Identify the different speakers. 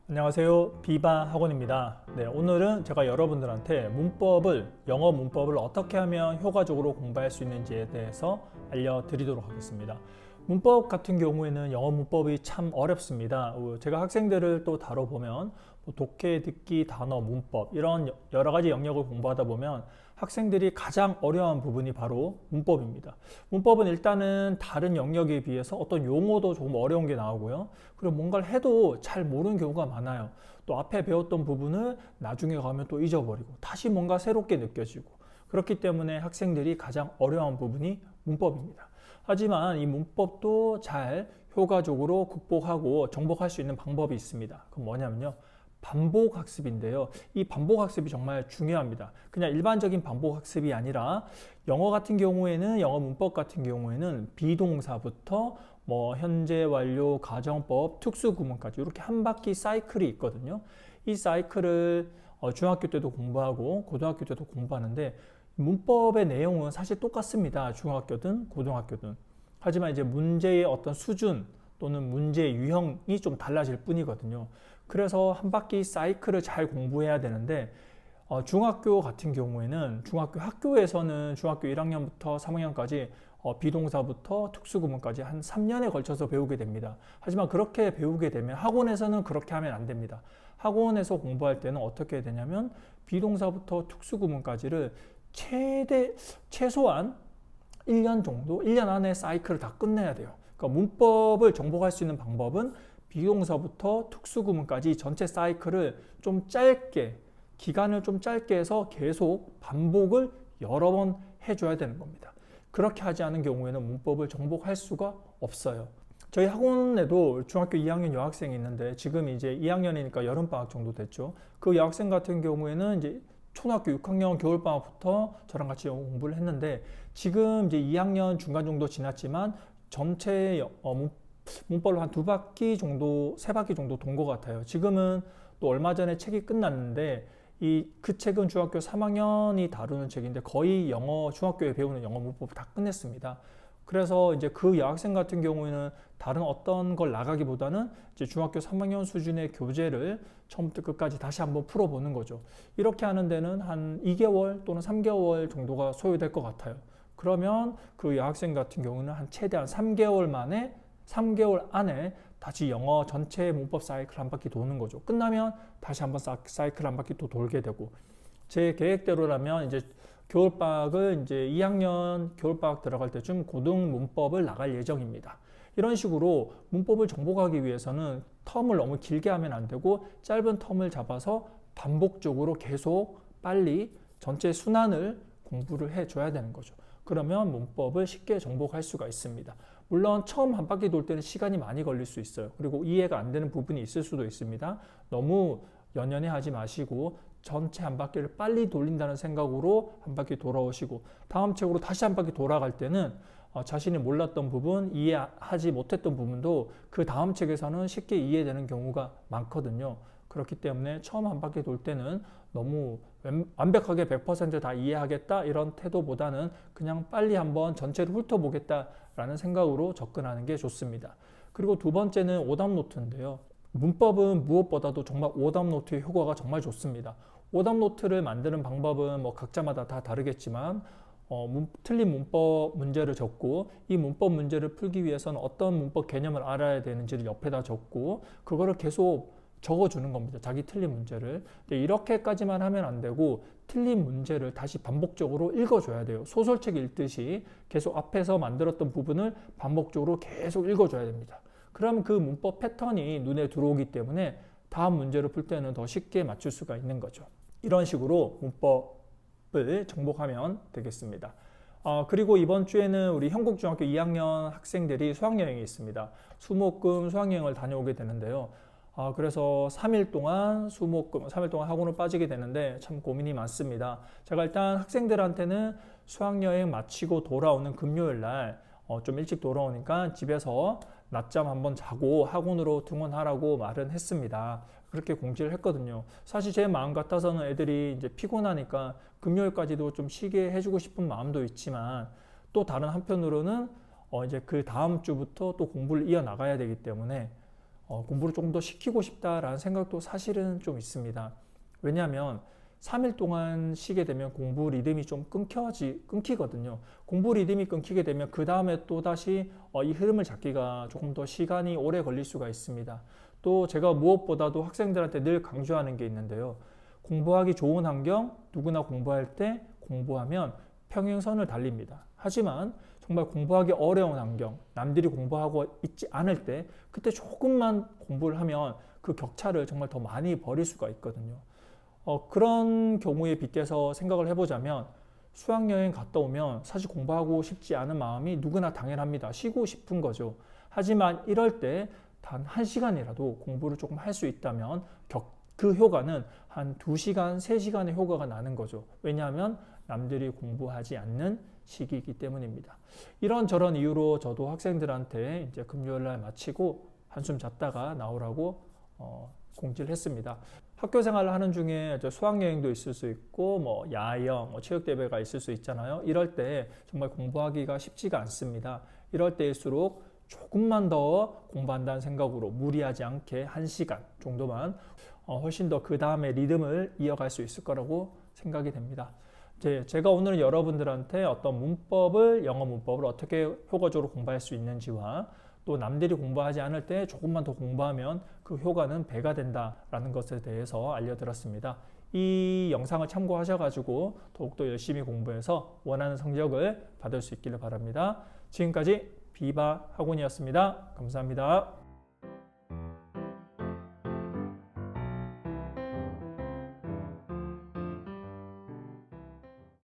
Speaker 1: 안녕하세요. 비바 학원입니다. 네, 오늘은 제가 여러분들한테 영어 문법을 어떻게 하면 효과적으로 공부할 수 있는지에 대해서 알려드리도록 하겠습니다. 문법 같은 경우에는 영어 문법이 참 어렵습니다. 제가 학생들을 또 다뤄보면 독해, 듣기, 단어, 문법 이런 여러 가지 영역을 공부하다 보면 학생들이 가장 어려워하는 부분이 바로 문법입니다. 문법은 일단은 다른 영역에 비해서 어떤 용어도 조금 어려운 게 나오고요. 그리고 뭔가를 해도 잘 모르는 경우가 많아요. 또 앞에 배웠던 부분을 나중에 가면 또 잊어버리고 다시 뭔가 새롭게 느껴지고 그렇기 때문에 학생들이 가장 어려워하는 부분이 문법입니다. 하지만 이 문법도 잘 효과적으로 극복하고 정복할 수 있는 방법이 있습니다. 그건 뭐냐면요. 반복 학습인데요. 이 반복 학습이 정말 중요합니다. 그냥 일반적인 반복 학습이 아니라 영어 같은 경우에는 영어 문법 같은 경우에는 비동사부터 현재 완료, 가정법, 특수구문까지 이렇게 한 바퀴 사이클이 있거든요. 이 사이클을 중학교 때도 공부하고 고등학교 때도 공부하는데 문법의 내용은 사실 똑같습니다. 중학교든 고등학교든. 하지만 이제 문제의 어떤 수준 또는 문제의 유형이 좀 달라질 뿐이거든요. 그래서 한 바퀴 사이클을 잘 공부해야 되는데 중학교 같은 경우에는 학교에서는 중학교 1학년부터 3학년까지 비동사부터 특수구문까지 한 3년에 걸쳐서 배우게 됩니다. 하지만 그렇게 배우게 되면 학원에서는 그렇게 하면 안 됩니다. 학원에서 공부할 때는 어떻게 해야 되냐면 비동사부터 특수구문까지를 최소한 1년 정도, 1년 안에 사이클을 다 끝내야 돼요. 그러니까 문법을 정복할 수 있는 방법은 비동사부터 특수구문까지 전체 사이클을 좀 짧게, 기간을 좀 짧게 해서 계속 반복을 여러 번 해줘야 되는 겁니다. 그렇게 하지 않은 경우에는 문법을 정복할 수가 없어요. 저희 학원에도 중학교 2학년 여학생이 있는데 지금 이제 2학년이니까 여름방학 정도 됐죠. 그 여학생 같은 경우에는 이제 초등학교 6학년 겨울방학부터 저랑 같이 영어 공부를 했는데 지금 이제 2학년 중간 정도 지났지만 전체 문법을 한 2바퀴 정도, 3바퀴 정도 돈 것 같아요. 지금은 또 얼마 전에 책이 끝났는데 그 책은 중학교 3학년이 다루는 책인데 거의 중학교에 배우는 영어 문법을 다 끝냈습니다. 그래서 이제 그 여학생 같은 경우에는 다른 어떤 걸 나가기보다는 이제 중학교 3학년 수준의 교재를 처음부터 끝까지 다시 한번 풀어보는 거죠. 이렇게 하는 데는 한 2개월 또는 3개월 정도가 소요될 것 같아요. 그러면 그 여학생 같은 경우는 최대한 3개월 안에 다시 영어 전체 문법 사이클 한 바퀴 도는 거죠. 끝나면 다시 한번 사이클 한 바퀴 또 돌게 되고 제 계획대로라면 이제 겨울방학을 이제 2학년 겨울방학 들어갈 때쯤 고등 문법을 나갈 예정입니다. 이런 식으로 문법을 정복하기 위해서는 텀을 너무 길게 하면 안 되고 짧은 텀을 잡아서 반복적으로 계속 빨리 전체 순환을 공부를 해줘야 되는 거죠. 그러면 문법을 쉽게 정복할 수가 있습니다. 물론 처음 한 바퀴 돌 때는 시간이 많이 걸릴 수 있어요. 그리고 이해가 안 되는 부분이 있을 수도 있습니다. 너무 연연해 하지 마시고 전체 한 바퀴를 빨리 돌린다는 생각으로 한 바퀴 돌아오시고 다음 책으로 다시 한 바퀴 돌아갈 때는 자신이 몰랐던 부분, 이해하지 못했던 부분도 그 다음 책에서는 쉽게 이해되는 경우가 많거든요. 그렇기 때문에 처음 한 바퀴 돌 때는 너무 완벽하게 100%다 이해하겠다 이런 태도보다는 그냥 빨리 한번 전체를 훑어보겠다라는 생각으로 접근하는 게 좋습니다. 그리고 두 번째는 오답 노트인데요. 문법은 무엇보다도 정말 오답 노트의 효과가 정말 좋습니다. 오답 노트를 만드는 방법은 각자마다 다 다르겠지만 틀린 문법 문제를 적고 이 문법 문제를 풀기 위해서는 어떤 문법 개념을 알아야 되는지를 옆에다 적고 그거를 계속 적어주는 겁니다. 자기 틀린 문제를. 근데 이렇게까지만 하면 안 되고 틀린 문제를 다시 반복적으로 읽어줘야 돼요. 소설책 읽듯이 계속 앞에서 만들었던 부분을 반복적으로 계속 읽어줘야 됩니다. 그럼 그 문법 패턴이 눈에 들어오기 때문에 다음 문제를 풀 때는 더 쉽게 맞출 수가 있는 거죠. 이런 식으로 문법을 정복하면 되겠습니다. 그리고 이번 주에는 우리 형국중학교 2학년 학생들이 수학여행이 있습니다. 수목금 수학여행을 다녀오게 되는데요. 그래서 3일 동안 3일 동안 학원을 빠지게 되는데 참 고민이 많습니다. 제가 일단 학생들한테는 수학여행 마치고 돌아오는 금요일 날 좀 일찍 돌아오니까 집에서 낮잠 한번 자고 학원으로 등원하라고 말은 했습니다. 그렇게 공지를 했거든요. 사실 제 마음 같아서는 애들이 이제 피곤하니까 금요일까지도 좀 쉬게 해주고 싶은 마음도 있지만 또 다른 한편으로는 이제 그 다음 주부터 또 공부를 이어나가야 되기 때문에 공부를 조금 더 시키고 싶다라는 생각도 사실은 좀 있습니다. 왜냐하면 3일 동안 쉬게 되면 공부 리듬이 좀 끊기거든요. 공부 리듬이 끊기게 되면 그 다음에 또 다시 이 흐름을 잡기가 조금 더 시간이 오래 걸릴 수가 있습니다. 또 제가 무엇보다도 학생들한테 늘 강조하는 게 있는데요. 공부하기 좋은 환경, 누구나 공부할 때 공부하면 평행선을 달립니다. 하지만 정말 공부하기 어려운 환경, 남들이 공부하고 있지 않을 때 그때 조금만 공부를 하면 그 격차를 정말 더 많이 벌일 수가 있거든요. 그런 경우에 빗대서 생각을 해보자면 수학여행 갔다 오면 사실 공부하고 싶지 않은 마음이 누구나 당연합니다. 쉬고 싶은 거죠. 하지만 이럴 때 단 1시간이라도 공부를 조금 할 수 있다면 그 효과는 한 2시간, 3시간의 효과가 나는 거죠. 왜냐하면 남들이 공부하지 않는 시기이기 때문입니다. 이런저런 이유로 저도 학생들한테 이제 금요일 날 마치고 한숨 잤다가 나오라고 공지를 했습니다. 학교 생활을 하는 중에 수학여행도 있을 수 있고 뭐 야영, 체육대회가 있을 수 있잖아요. 이럴 때 정말 공부하기가 쉽지가 않습니다. 이럴 때일수록 조금만 더 공부한다는 생각으로 무리하지 않게 1시간 정도만 훨씬 더 그 다음에 리듬을 이어갈 수 있을 거라고 생각이 됩니다. 제가 오늘 여러분들한테 어떤 영어 문법을 어떻게 효과적으로 공부할 수 있는지와 또 남들이 공부하지 않을 때 조금만 더 공부하면 그 효과는 배가 된다라는 것에 대해서 알려드렸습니다. 이 영상을 참고하셔가지고 더욱더 열심히 공부해서 원하는 성적을 받을 수 있기를 바랍니다. 지금까지 비바 학원이었습니다. 감사합니다.